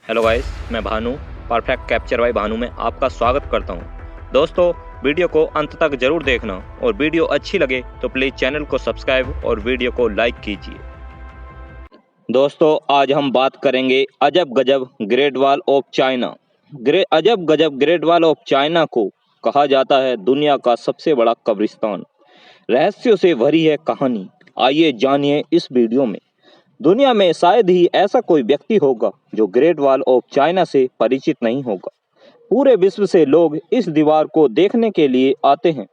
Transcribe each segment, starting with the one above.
Hello guys, मैं Bhanu perfect capture by Bhanu में आपका स्वागत करता हूं। दोस्तों, वीडियो को अंत तक जरूर देखना और वीडियो अच्छी लगे तो प्लीज़ चैनल को सब्सक्राइब और वीडियो को लाइक कीजिए। दोस्तों, आज हम बात करेंगे अजब गजब ग्रेट वॉल ऑफ चाइना। अजब गजब ग्रेट वॉल ऑफ चाइना को कहा जाता है दुनिया का सबसे बड़ा कब्रिस्तान। रहस्यों से भरी है कहानी। आइए जानिए इस वीडियो में। दुनिया में शायद ही ऐसा कोई व्यक्ति होगा जो ग्रेट वॉल ऑफ चाइना से परिचित नहीं होगा। पूरे विश्व से लोग इस दीवार को देखने के लिए आते हैं।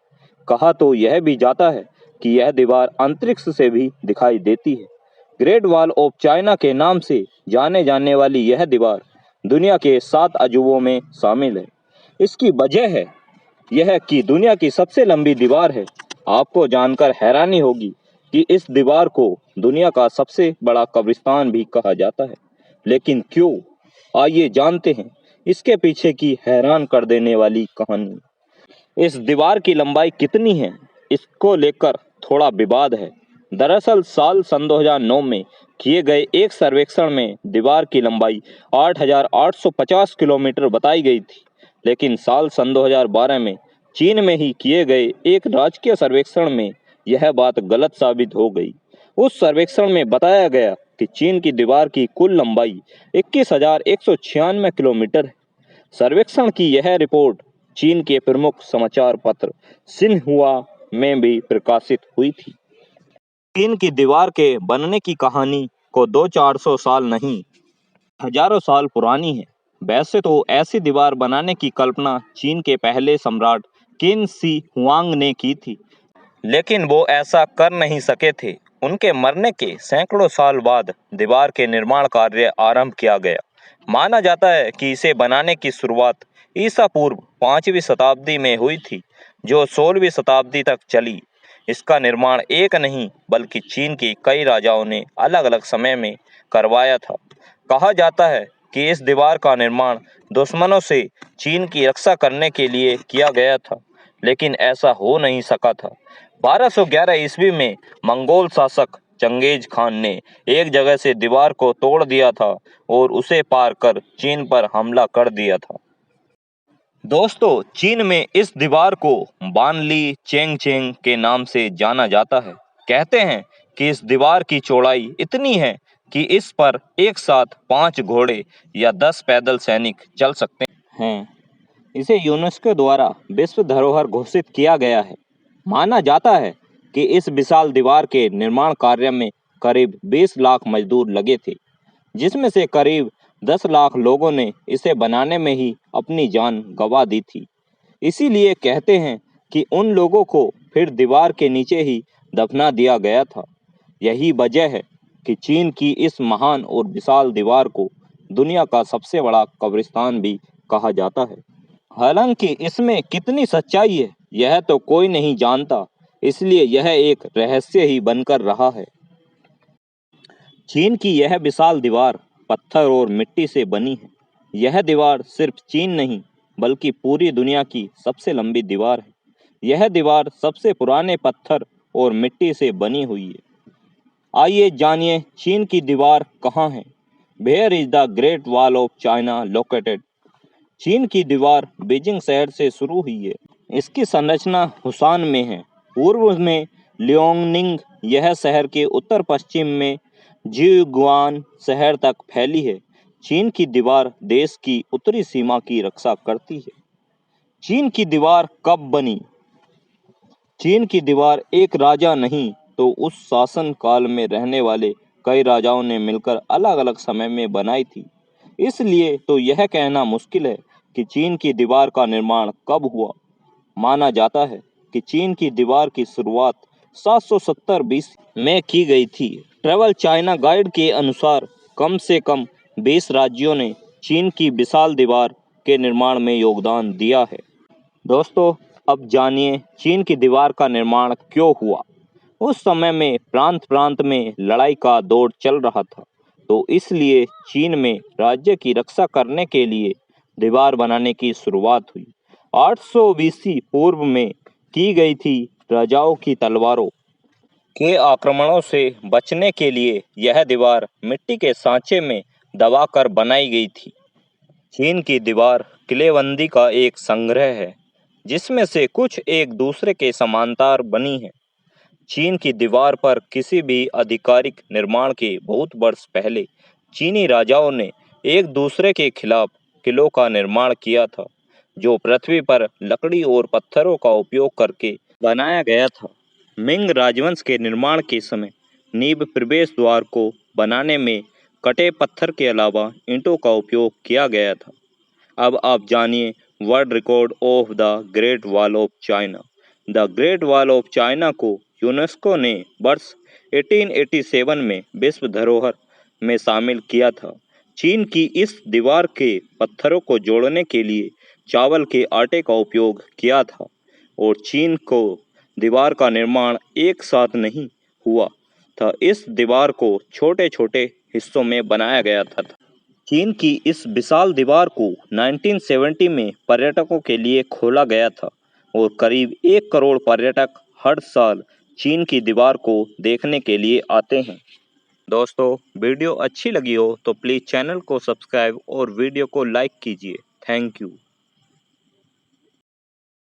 कहा तो यह भी जाता है कि यह दीवार अंतरिक्ष से भी दिखाई देती है। ग्रेट वॉल ऑफ चाइना के नाम से जाने जाने वाली यह दीवार दुनिया के 7 अजूबों में शामिल है। इसकी वजह है यह कि दुनिया की सबसे लंबी दीवार है। आपको जानकर हैरानी होगी कि इस दीवार को दुनिया का सबसे बड़ा कब्रिस्तान भी कहा जाता है। लेकिन क्यों? आइए जानते हैं इसके पीछे की हैरान कर देने वाली कहानी। इस दीवार की लंबाई कितनी है, इसको लेकर थोड़ा विवाद है। दरअसल साल सन 2009 में किए गए एक सर्वेक्षण में दीवार की लंबाई 8,850 किलोमीटर बताई गई थी। लेकिन साल सन 2012 में चीन में ही किए गए एक राजकीय सर्वेक्षण में यह बात गलत साबित हो गई। उस सर्वेक्षण में बताया गया कि चीन की दीवार की कुल लंबाई 21,196 किलोमीटर है। सर्वेक्षण की यह रिपोर्ट चीन के प्रमुख समाचार पत्र सिन्हुआ में भी प्रकाशित हुई थी। चीन की दीवार के बनने की कहानी को 200-400 साल नहीं, हजारों साल पुरानी है। वैसे तो ऐसी दीवार बनाने की कल्पना चीन के पहले सम्राट किन शी हुआंग ने की थी, लेकिन वो ऐसा कर नहीं सके थे। उनके मरने के सैकड़ों साल बाद दीवार के निर्माण कार्य आरंभ किया गया। माना जाता है कि इसे बनाने की शुरुआत ईसा पूर्व 5वीं शताब्दी में हुई थी, जो 16वीं शताब्दी तक चली। इसका निर्माण एक नहीं बल्कि चीन के कई राजाओं ने अलग अलग समय में करवाया था। कहा जाता है कि इस दीवार का निर्माण दुश्मनों से चीन की रक्षा करने के लिए किया गया था, लेकिन ऐसा हो नहीं सका था। 1211 ईस्वी में मंगोल शासक चंगेज खान ने एक जगह से दीवार को तोड़ दिया था और उसे पार कर चीन पर हमला कर दिया था। दोस्तों, चीन में इस दीवार को बानली चेंगचेंग के नाम से जाना जाता है। कहते हैं कि इस दीवार की चौड़ाई इतनी है कि इस पर एक साथ 5 घोड़े या 10 पैदल सैनिक चल सकते हैं। इसे यूनेस्को द्वारा विश्व धरोहर घोषित किया गया है। माना जाता है कि इस विशाल दीवार के निर्माण कार्य में करीब 20 लाख मजदूर लगे थे, जिसमें से करीब 10 लाख लोगों ने इसे बनाने में ही अपनी जान गंवा दी थी। इसीलिए कहते हैं कि उन लोगों को फिर दीवार के नीचे ही दफना दिया गया था। यही वजह है कि चीन की इस महान और विशाल दीवार को दुनिया का सबसे बड़ा कब्रिस्तान भी कहा जाता है। हालांकि इसमें कितनी सच्चाई है यह तो कोई नहीं जानता, इसलिए यह एक रहस्य ही बनकर रहा है। चीन की यह विशाल दीवार पत्थर और मिट्टी से बनी है। यह दीवार सिर्फ चीन नहीं बल्कि पूरी दुनिया की सबसे लंबी दीवार है। यह दीवार सबसे पुराने पत्थर और मिट्टी से बनी हुई है। आइए जानिए चीन की दीवार कहाँ है। Where is the great wall of China located? चीन की दीवार बीजिंग शहर से शुरू हुई है। इसकी संरचना हुसान में है। पूर्व में लियोंगनिंग यह शहर के उत्तर पश्चिम में जियुग्वान शहर तक फैली है। चीन की दीवार देश की उत्तरी सीमा की रक्षा करती है। चीन की दीवार कब बनी? चीन की दीवार एक राजा नहीं तो उस शासन काल में रहने वाले कई राजाओं ने मिलकर अलग अलग समय में बनाई थी। इसलिए तो यह कहना मुश्किल है कि चीन की दीवार का निर्माण कब हुआ। माना जाता है कि चीन की दीवार की शुरुआत 770 बीसी में की गई थी। ट्रैवल चाइना गाइड के अनुसार कम से कम 20 राज्यों ने चीन की विशाल दीवार के निर्माण में योगदान दिया है। दोस्तों, अब जानिए चीन की दीवार का निर्माण क्यों हुआ। उस समय में प्रांत प्रांत में लड़ाई का दौर चल रहा था, तो इसलिए चीन में राज्य की रक्षा करने के लिए दीवार बनाने की शुरुआत हुई। 800 बीसी पूर्व में की गई थी। राजाओं की तलवारों के आक्रमणों से बचने के लिए यह दीवार मिट्टी के सांचे में दबाकर बनाई गई थी। चीन की दीवार किलेबंदी का एक संग्रह है जिसमें से कुछ एक दूसरे के समांतर बनी है। चीन की दीवार पर किसी भी आधिकारिक निर्माण के बहुत वर्ष पहले चीनी राजाओं ने एक दूसरे के खिलाफ किलों का निर्माण किया था, जो पृथ्वी पर लकड़ी और पत्थरों का उपयोग करके बनाया गया था। मिंग राजवंश के निर्माण के समय नींव प्रवेश द्वार को बनाने में कटे पत्थर के अलावा ईंटों का उपयोग किया गया था। अब आप जानिए world record of the great wall of China. The great wall of China को यूनेस्को ने वर्ष 1887 में विश्व धरोहर में शामिल किया था। चीन की इस दीवार के पत्थरों को जोड़ने के लिए चावल के आटे का उपयोग किया था और चीन को दीवार का निर्माण एक साथ नहीं हुआ था। इस दीवार को छोटे छोटे हिस्सों में बनाया गया था। चीन की इस विशाल दीवार को 1970 में पर्यटकों के लिए खोला गया था और करीब 1 करोड़ पर्यटक हर साल चीन की दीवार को देखने के लिए आते हैं। दोस्तों, वीडियो अच्छी लगी हो तो प्लीज़ चैनल को सब्सक्राइब और वीडियो को लाइक कीजिए। Thank you.